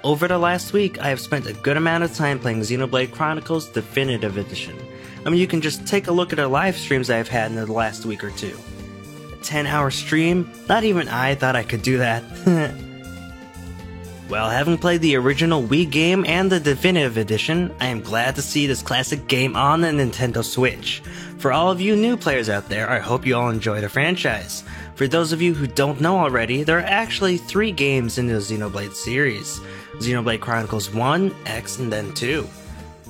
Over the last week, I have spent a good amount of time playing Xenoblade Chronicles Definitive Edition. I mean, you can just take a look at the live streams I've had in the last week or two. A 10-hour stream? Not even I thought I could do that. Well, having played the original Wii game and the Definitive Edition, I am glad to see this classic game on the Nintendo Switch. For all of you new players out there, I hope you all enjoy the franchise. For those of you who don't know already, there are actually 3 games in the Xenoblade series. Xenoblade Chronicles 1, X, and then 2.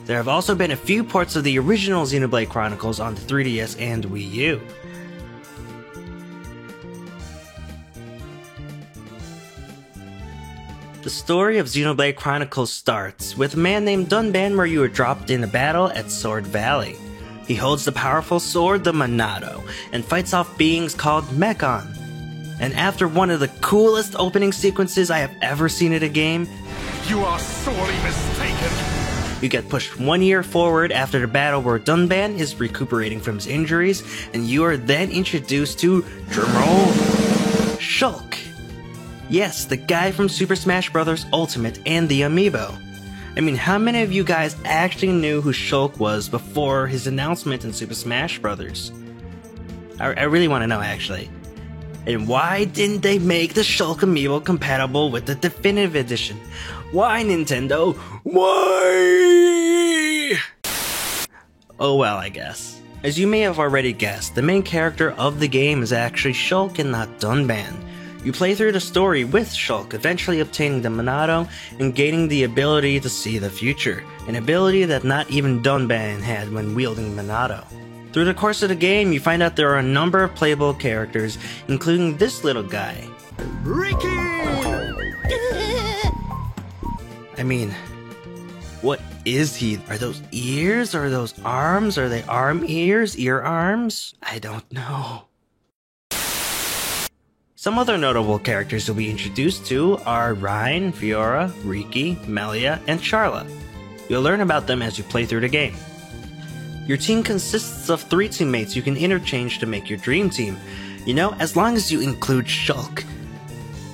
There have also been a few ports of the original Xenoblade Chronicles on the 3DS and Wii U. The story of Xenoblade Chronicles starts with a man named Dunban where you are dropped in a battle at Sword Valley. He holds the powerful sword, the Monado, and fights off beings called Mechon. And after one of the coolest opening sequences I have ever seen in a game, you are sorely mistaken. You get pushed 1 year forward after the battle where Dunban is recuperating from his injuries, and you are then introduced to, drumroll, Shulk. Yes, the guy from Super Smash Bros. Ultimate and the Amiibo. I mean, how many of you guys actually knew who Shulk was before his announcement in Super Smash Bros.? I really want to know, actually. And why didn't they make the Shulk Amiibo compatible with the Definitive Edition? Why, Nintendo? Why? Oh well, I guess. As you may have already guessed, the main character of the game is actually Shulk and not Dunban. You play through the story with Shulk, eventually obtaining the Monado and gaining the ability to see the future, an ability that not even Dunban had when wielding Monado. Through the course of the game, you find out there are a number of playable characters, including this little guy. Ricky! I mean, what is he? Are those ears? Are those arms? Are they arm ears? Ear arms? I don't know. Some other notable characters you'll be introduced to are Reyn, Fiora, Riki, Melia, and Sharla. You'll learn about them as you play through the game. Your team consists of 3 teammates you can interchange to make your dream team. You know, as long as you include Shulk.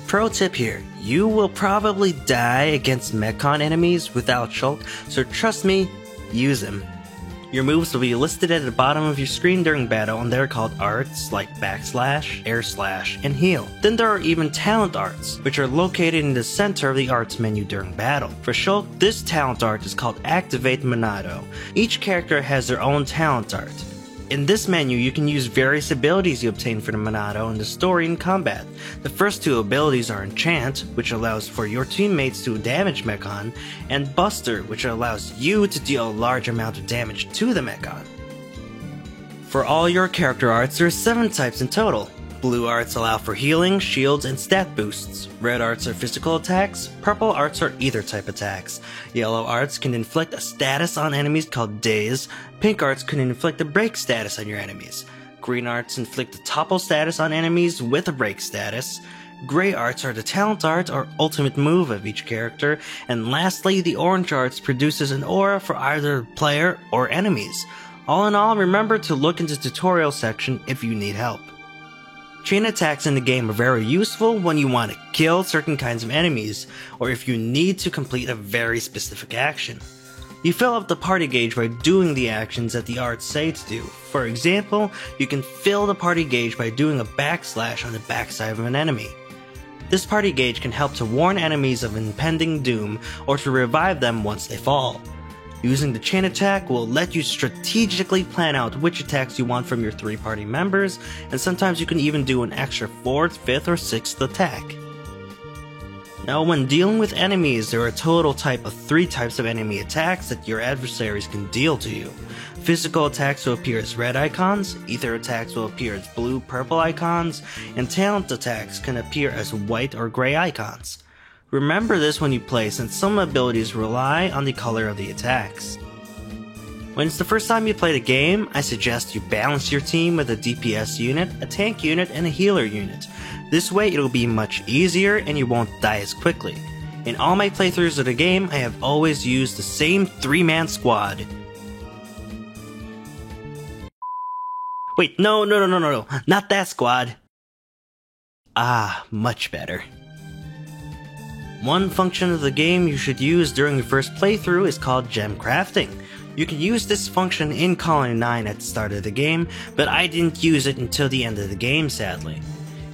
Pro tip here, you will probably die against Mechon enemies without Shulk, so trust me, use him. Your moves will be listed at the bottom of your screen during battle, and they're called arts like backslash, air slash, and heal. Then there are even talent arts, which are located in the center of the arts menu during battle. For Shulk, this talent art is called Activate Monado. Each character has their own talent art. In this menu, you can use various abilities you obtain for the Monado in the story and combat. The first 2 abilities are Enchant, which allows for your teammates to damage Mechon, and Buster, which allows you to deal a large amount of damage to the Mechon. For all your character arts, there are 7 types in total. Blue arts allow for healing, shields, and stat boosts. Red arts are physical attacks. Purple arts are ether type attacks. Yellow arts can inflict a status on enemies called Daze. Pink arts can inflict a break status on your enemies. Green arts inflict a topple status on enemies with a break status. Gray arts are the talent art or ultimate move of each character. And lastly, the orange arts produces an aura for either player or enemies. All in all, remember to look into the tutorial section if you need help. Chain attacks in the game are very useful when you want to kill certain kinds of enemies, or if you need to complete a very specific action. You fill up the party gauge by doing the actions that the arts say to do. For example, you can fill the party gauge by doing a backslash on the backside of an enemy. This party gauge can help to warn enemies of impending doom, or to revive them once they fall. Using the chain attack will let you strategically plan out which attacks you want from your 3 party members, and sometimes you can even do an extra 4th, 5th, or 6th attack. Now, when dealing with enemies, there are a total of 3 types of enemy attacks that your adversaries can deal to you. Physical attacks will appear as red icons, ether attacks will appear as blue, purple icons, and talent attacks can appear as white or gray icons. Remember this when you play, since some abilities rely on the color of the attacks. When it's the first time you play the game, I suggest you balance your team with a DPS unit, a tank unit, and a healer unit. This way it'll be much easier and you won't die as quickly. In all my playthroughs of the game, I have always used the same 3-man squad. Wait, no, not that squad. Ah, much better. One function of the game you should use during your first playthrough is called gem crafting. You can use this function in Colony 9 at the start of the game, but I didn't use it until the end of the game, sadly.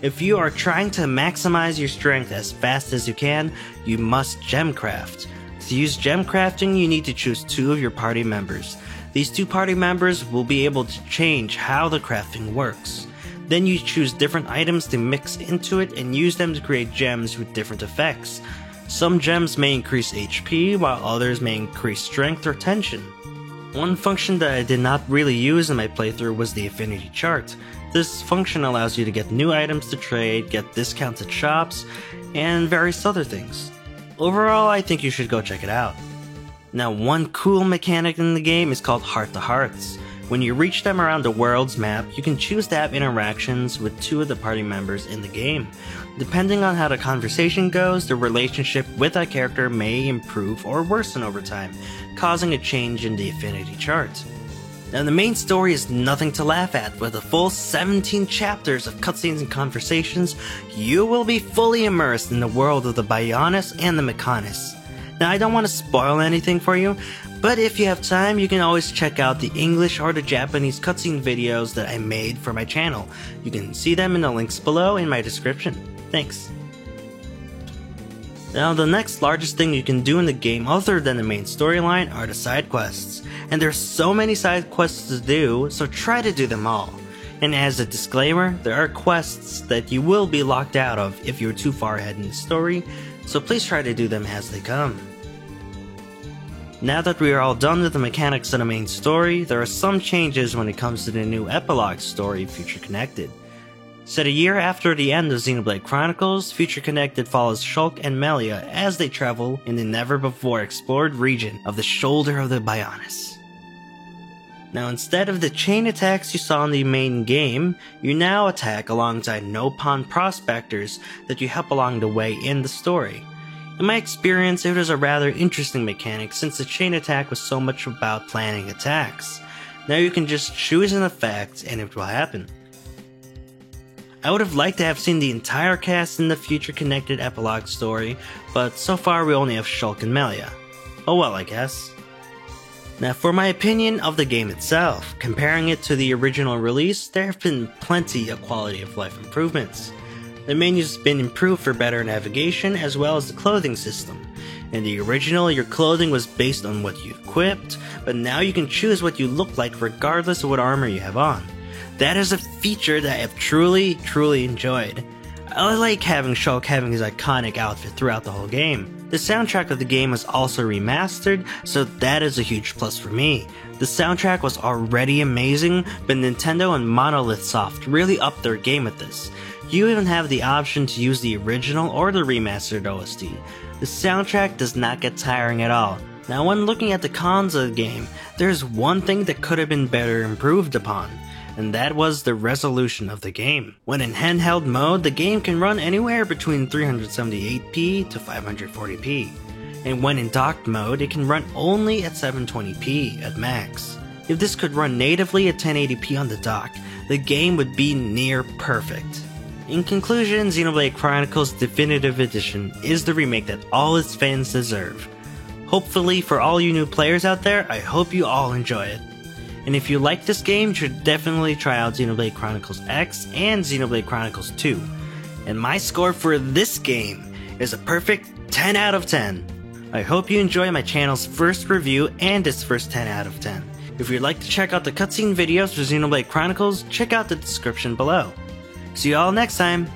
If you are trying to maximize your strength as fast as you can, you must gem craft. To use gem crafting, you need to choose 2 of your party members. These 2 party members will be able to change how the crafting works. Then you choose different items to mix into it and use them to create gems with different effects. Some gems may increase HP, while others may increase strength or tension. One function that I did not really use in my playthrough was the affinity chart. This function allows you to get new items to trade, get discounts at shops, and various other things. Overall, I think you should go check it out. Now, one cool mechanic in the game is called Heart to Hearts. When you reach them around the world's map, you can choose to have interactions with 2 of the party members in the game. Depending on how the conversation goes, the relationship with that character may improve or worsen over time, causing a change in the affinity chart. Now, the main story is nothing to laugh at. With a full 17 chapters of cutscenes and conversations, you will be fully immersed in the world of the Bionis and the Mechonis. Now, I don't want to spoil anything for you, but if you have time, you can always check out the English or the Japanese cutscene videos that I made for my channel. You can see them in the links below in my description. Thanks. Now, the next largest thing you can do in the game other than the main storyline are the side quests. And there's so many side quests to do, so try to do them all. And as a disclaimer, there are quests that you will be locked out of if you're too far ahead in the story, so please try to do them as they come. Now that we are all done with the mechanics of the main story, there are some changes when it comes to the new epilogue story, Future Connected. Set a year after the end of Xenoblade Chronicles, Future Connected follows Shulk and Melia as they travel in the never-before-explored region of the Shoulder of the Bionis. Now, instead of the chain attacks you saw in the main game, you now attack alongside Nopon prospectors that you help along the way in the story. In my experience, it was a rather interesting mechanic since the chain attack was so much about planning attacks. Now you can just choose an effect and it will happen. I would have liked to have seen the entire cast in the Future Connected epilogue story, but so far we only have Shulk and Melia. Oh well, I guess. Now, for my opinion of the game itself, comparing it to the original release, there have been plenty of quality of life improvements. The menu's been improved for better navigation as well as the clothing system. In the original, your clothing was based on what you equipped, but now you can choose what you look like regardless of what armor you have on. That is a feature that I have truly enjoyed. I like having Shulk having his iconic outfit throughout the whole game. The soundtrack of the game was also remastered, so that is a huge plus for me. The soundtrack was already amazing, but Nintendo and Monolith Soft really upped their game with this. You even have the option to use the original or the remastered OST. The soundtrack does not get tiring at all. Now, when looking at the cons of the game, there's one thing that could have been better improved upon, and that was the resolution of the game. When in handheld mode, the game can run anywhere between 378p to 540p, and when in docked mode, it can run only at 720p at max. If this could run natively at 1080p on the dock, the game would be near perfect. In conclusion, Xenoblade Chronicles Definitive Edition is the remake that all its fans deserve. Hopefully, for all you new players out there, I hope you all enjoy it. And if you like this game, you should definitely try out Xenoblade Chronicles X and Xenoblade Chronicles 2. And my score for this game is a perfect 10 out of 10. I hope you enjoy my channel's first review and its first 10 out of 10. If you'd like to check out the cutscene videos for Xenoblade Chronicles, check out the description below. See you all next time!